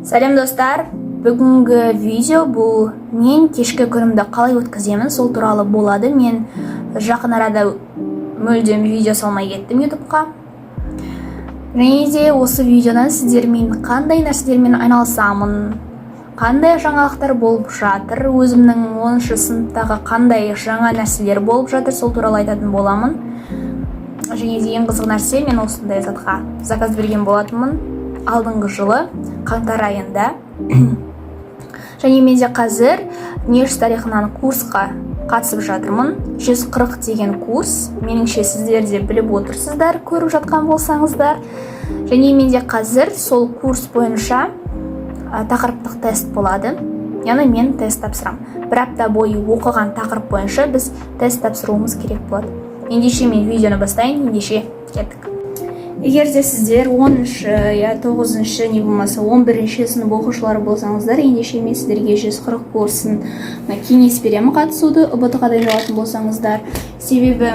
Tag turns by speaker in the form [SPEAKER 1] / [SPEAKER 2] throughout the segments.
[SPEAKER 1] Сәлем достар, бүгінгі видео бұл мен кешкі күнімді қалай өткіземін, сол туралы болады. Мен жақын арада мүлдем видео салмай кеттім ютубқа. Және де осы видеодан сіздермен қандай нәрселермен айналысамын, қандай жаңалықтар болып жатыр, өзімнің 10-шы сыныптағы қандай жаңа нәрселер болып жатыр, сол туралы айтатын боламын. Және де ең қызық нәрсе, мен осындай затқа заказ берген болатынмын алдыңғы жылы қаңтар айында. Және менде қазір дүниежүзі тарихынан курсқа қатысып жатырмын. 140 деген курс. Меніңше сіздер де біліп отырсыздар, көріп жатқан болсаңыздар. Және менде қазір сол курс бойынша тақырыптық тест болады. Яғни мен тест тапсырам. Бір апта бойы оқыған тақырып бойынша біз тест тапсыруымыз керек болады. Ендеше мен видеоны бастайын, ендеше кеттік. Егер де сіздер 10-шы, 9-шы, не болмаса 11-ші сынып оқушылары болсаңыздар, ендеше мен сіздерге 140 курсын кеңес беремін қатысуды, ұбт-ға дайындалатын болсаңыздар. Себебі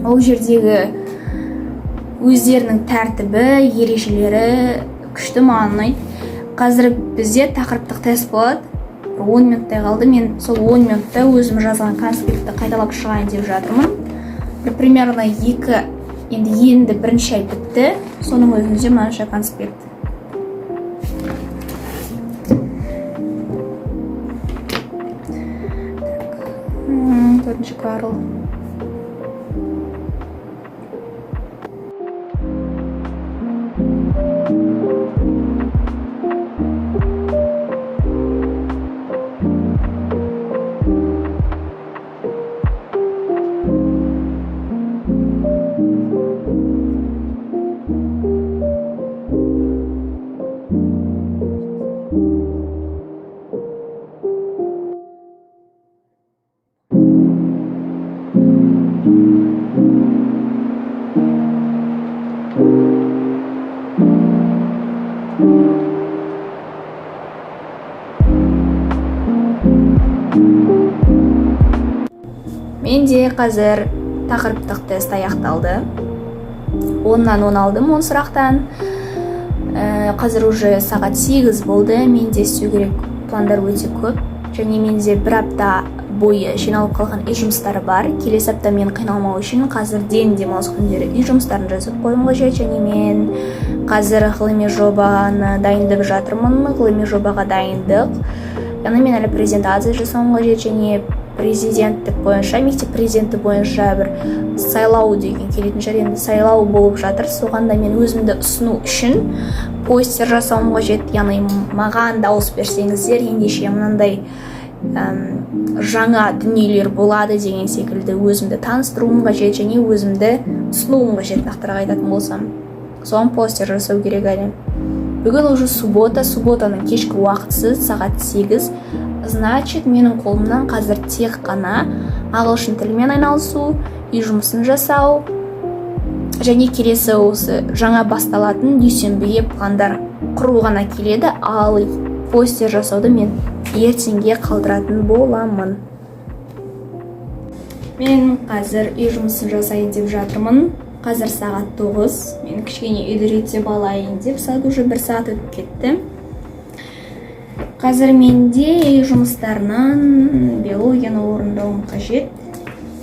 [SPEAKER 1] ол жердегі өздерінің тәртібі, ережелері күшті, маған ұнайды. Қазір бізде тақырыптық тест болады. 10 минуттай қалды. Мен сол 10 минутта өзім жазған конспектті қайталап шығайын деп жатырмын. Примерно енді бірінші ай бітті. Соның өзінде мынанша конспект. Төртінші квартал. Менде қазір тақырыптық тест аяқталды. 10-нан 10 алдым 10 сұрақтан. Қазір уже сағат 8 болды. Менде істеу керек пландар өте көп. Және менде бір апта бойы жиналып қалған үй жұмыстары бар. Келесі апта мен қиналмау үшін қазірден демалыс күндері үй жұмыстарын жазып қоюым қажет. Және мен қазір ғылыми жобаны дайындап жатырмын. Ғылыми жобаға дайындық. Яғни мен әлі презентация жасауым қажет. Және президенттік бойынша, мектеп президенті бойынша бір сайлау деген келетін шығар. Енді сайлау болып жатыр. Соған да мен өзімді ұсыну үшін постер жасауым қажет. Яғни маған дауыс берсеңіздер, ендеше мынандай жаңа дүниелер болады деген секілді өзімді таныстыруым қажет және өзімді ұсынуым қажет, нақтырақ айтатын болсам. Соған постер жасау керек әлі. Бүгін уже субботаның кешкі уақытысы сағат 8. Значит, менің қолымнан қазір тек қана ағылшын тілімен айналысу, үй жұмысын жасау және келесі осы жаңа басталатын дүйсенбіге пландар құру ғана келеді, ал постер жасауды мен ертеңге қалдыратын боламын. Мен қазір үй жұмысын жасайын деп жатырмын. Қазір сағат 9. Мен кішкене үйді реттеп алайын деп, сағат уже 1 сағат өтіп кетті. Қазір менде үй жұмыстарынан биологияны орындауым қажет.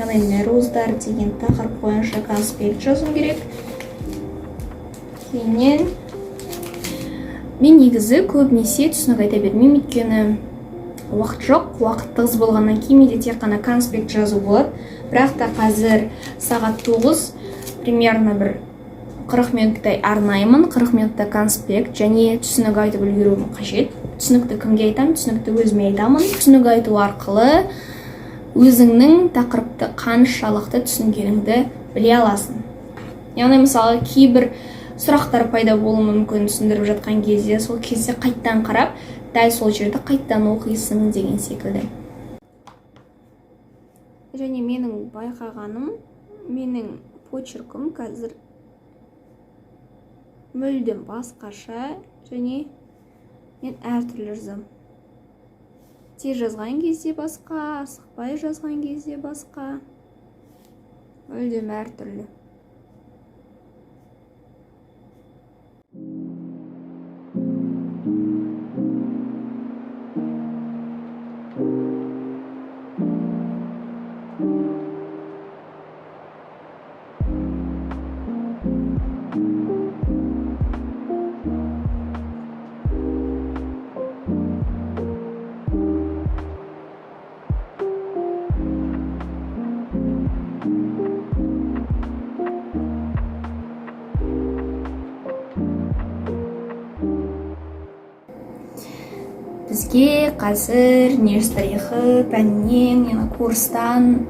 [SPEAKER 1] Яғни нейроздар деген тақырып бойынша конспект жазу керек. Кейіннен мен негізі көбінесе түсінік айта бермеймін, өйткені уақыт жоқ. Уақыт тығыз болғаннан кейін менде тек қана конспект жазу болады. Бірақ та қазір сағат 9, примерно бір 40 минуттай арнаймын. 40 минутта конспект және түсінік айтып үлгеруім қажет. Түсінікті кімге айтамын? Түсінікті өзіме айтамын. Түсінік айту арқылы өзіңнің тақырыпты қаншалықты түсінгеніңді біле аласың. Яғни мысалы кейбір сұрақтар пайда болуы мүмкін түсіндіріп жатқан кезде, сол кезде қайттан қарап, дәл сол жерді қайттан оқисың деген секілді. Және менің байқағаным, менің почеркім қазір мүлдем басқаша және мен әртүрлі жазамын. Тез жазған кезде басқа, асықпай жазған кезде басқа. Мүлдем әртүрлі. бізге қазір неміс тарихы пәнінен яғни курстан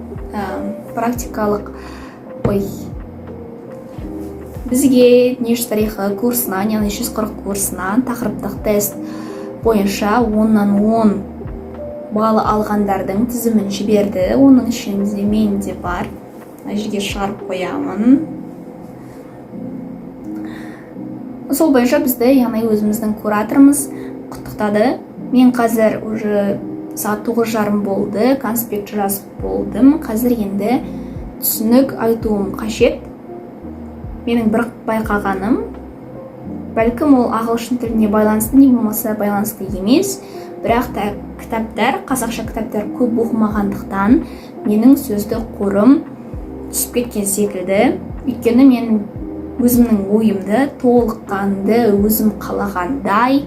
[SPEAKER 1] практикалық бізге неміс тарихы курсынан яғни 140 курсынан тақырыптық тест бойынша 10-нан 10 балл алғандардың тізімін жіберді. Оның ішінде мен де бар. Жерге шығарып қоямын. Сол бойынша бізді яғни өзіміздің кураторымыз құттықтады. Мен қазір уже сағат 9:30 болды, конспект жазып болдым. Қазір енді түсінік айтуым қажет. Менің бір байқағаным, бәлкім ол ағылшын тіліне байланысты, не болмаса байланысты емес, бірақ та кітаптар, қазақша кітаптар көп оқымағандықтан менің сөзді қорым түсіп кеткен секілді. Өйткені мен өзімнің ойымды толыққанды өзім қалағандай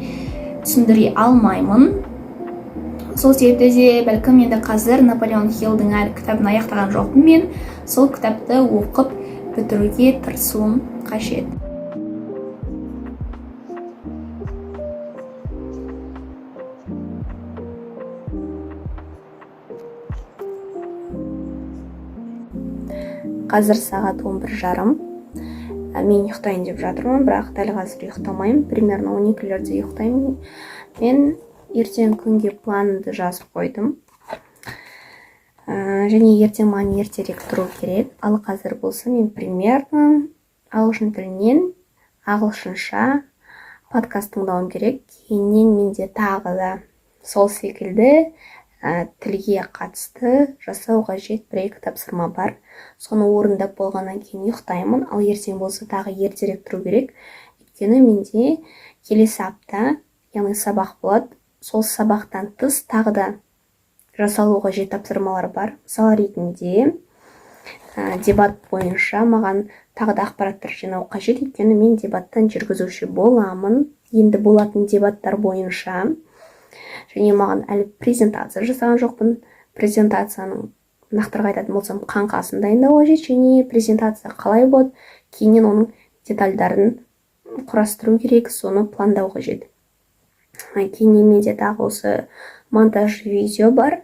[SPEAKER 1] түсіндіре алмаймын. Сол себепті де бәлкім енді қазір Наполеон Хиллдің әлі кітабын аяқтаған жоқпын. Мен сол кітапты оқып бітіруге тырысуым қажет. Қазір сағат 11:30. Мен ұйықтайын деп жатырмын, бірақ дәл қазір ұйықтамаймын. Примерно 12-лерде ұйықтаймын. Мен ертең күнге планды жазып қойдым. Және ертең маған ертерек тұру керек. Ал қазір болса мен примерно ағылшын тілінен ағылшынша подкаст тыңдауым керек. Кейіннен менде тағы да сол секілді тілге қатысты жасау қажет 1-2 тапсырма бар. Соны орындап болғаннан кейін ұйықтаймын. Ал ертең болса тағы ертерек тұру керек. Өйткені менде келесі апта, яғни сабақ болады. Сол сабақтан тыс тағы да жасалу қажет тапсырмалар бар. Мысалы ретінде дебат бойынша маған тағы да ақпараттар жинау қажет. Өйткені мен дебаттан жүргізуші боламын. Енді болатын дебаттар бойынша. Және маған әлі презентация жасаған жоқпын. Презентацияның нақтырақ айтатын болсам қаңқасын дайындау қажет. Және презентация қалай болады, кейіннен оның детальдарын құрастыру керек, соны пландау қажет. Кейіннен менде тағы осы монтаж видео бар.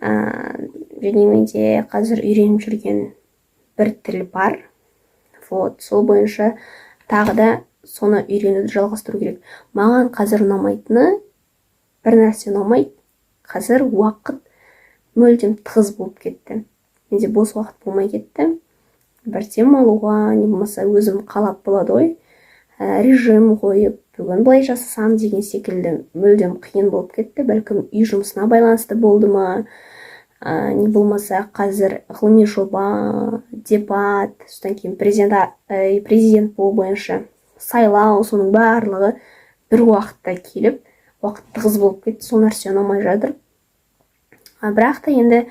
[SPEAKER 1] Және менде қазір үйреніп жүрген бір тіл бар. Сол бойынша тағы да соны үйренуді жалғастыру керек. Маған қазір ұнамайтыны, бір нәрсе ұнамайды. Қазір уақыт мүлдем тығыз болып кетті. Менде бос уақыт болмай кетті. Бір тема алуға, не болмаса өзім қалап болады ғой. Режим қойып, бүгін былай жасасам деген секілді мүлдем қиын болып кетті. Бәлкім үй жұмысына байланысты болды ма, не болмаса қазір ғылыми жоба, дебат, содан кейін президент болу бойынша сайлау, соның барлығы бір уақытта келіп, уақыт тығыз болып кетті. Сол нәрсе ұнамай жатыр. Бірақ та енді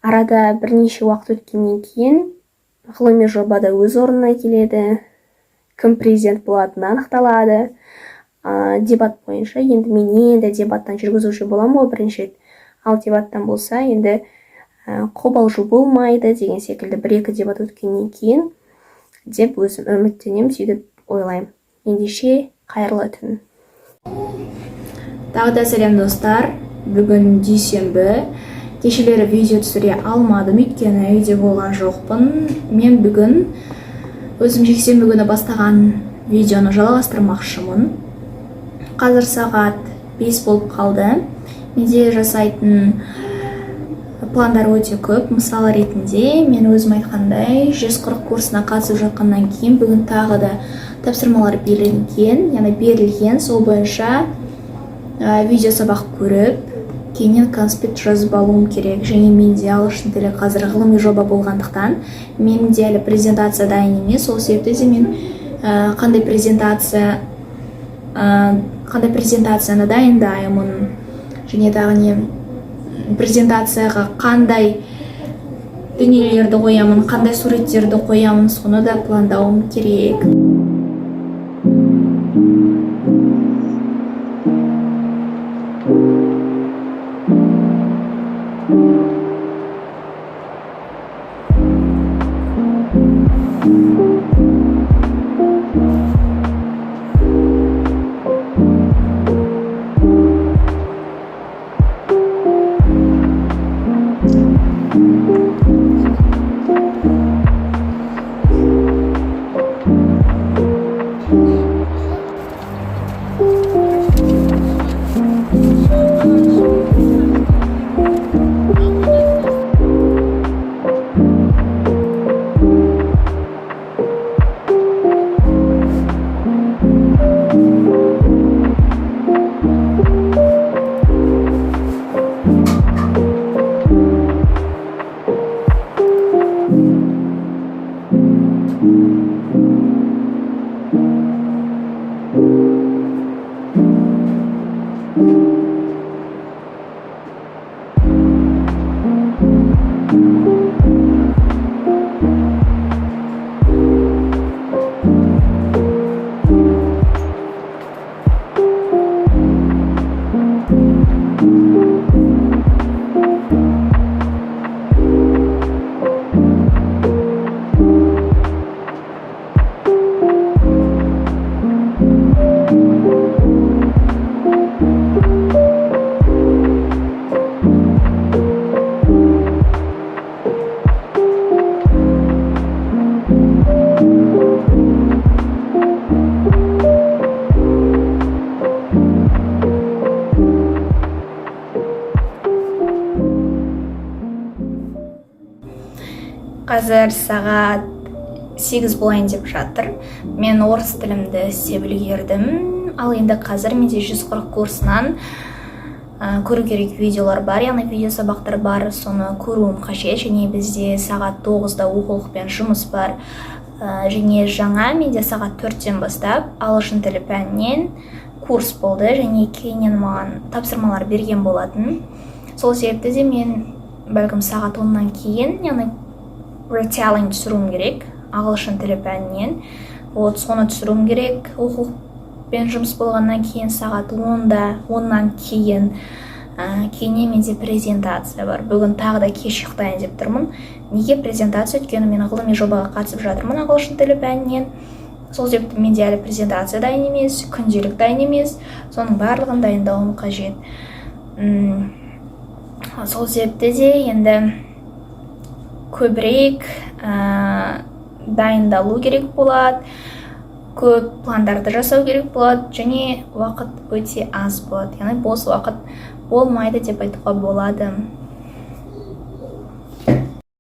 [SPEAKER 1] арада бірнеше уақыт өткеннен кейін ғылыми жобада өз орнына келеді. Кім президент болатыны анықталады. Дебат бойынша енді мен енді дебаттан жүргізуші боламын ғой бірінші рет. Ал дебаттан болса енді қобалжу болмайды деген секілді 1-2 дебат өткеннен кейін деп өзім үміттенемін, сөйтіп ойлаймын. Ендеше қайырлы түн. Тағы да сәлем достар. Бүгін дүйсенбі. Кешелері видео түсіре алмадым, өйткені үйде болған жоқпын. Мен бүгін өзім жексенбі күні бастаған видеоны жалғастырмақшымын. Қазір сағат 5 болып қалды. Менде жасайтын пландар өте көп. Мысалы ретінде мен өзім айтқандай 140 курсына қатысып жатқаннан кейін бүгін тағы да тапсырмалар берілген. Сол бойынша видео сабақ көріп, кейіннен конспект жазып алуым керек. Және менде ағылшын тілі қазір ғылыми жоба болғандықтан менде әлі презентация дайын емес. Сол себепті де мен қандай презентацияны дайындаймын. Және тағы презентацияға қандай дүниелерді қоямын, қандай суреттерді қоямын, соны да пландауым керек. Қазір сағат 8 болайын деп жатыр. Мен орыс тілімді істеп үлгердім. Ал енді қазір менде 140 курсынан көру керек видеолар бар, яғни видео сабақтар бар, соны көруім қажет. Және бізде сағат 9-да оқулықпен жұмыс бар. Және жаңа менде сағат 4-тен бастап ағылшын тілі пәнінен курс болды, және кейіннен маған тапсырмалар берген болатын. Сол себепті де мен бәлкім сағат 10-нан кейін, яғни retelling түсіруім керек ағылшын тілі пәнінен. Соны түсіруім керек. Оқулықпен жұмыс болғаннан кейін сағат 10-нан кейін кейіннен менде презентация бар. Бүгін тағы да кеш ұйықтайын деп тұрмын. Неге презентация? Өйткені мен ғылыми жобаға қатысып жатырмын ағылшын тілі пәнінен. Сол себепті менде әлі презентация дайын емес, күнделік дайын емес. Соның барлығын дайындауым қажет. Сол себепті де енді көбірек дайындалу керек болады, көп пландарды жасау керек болады, және уақыт өте аз болады. Яғни бос уақыт болмайды деп айтуға болады.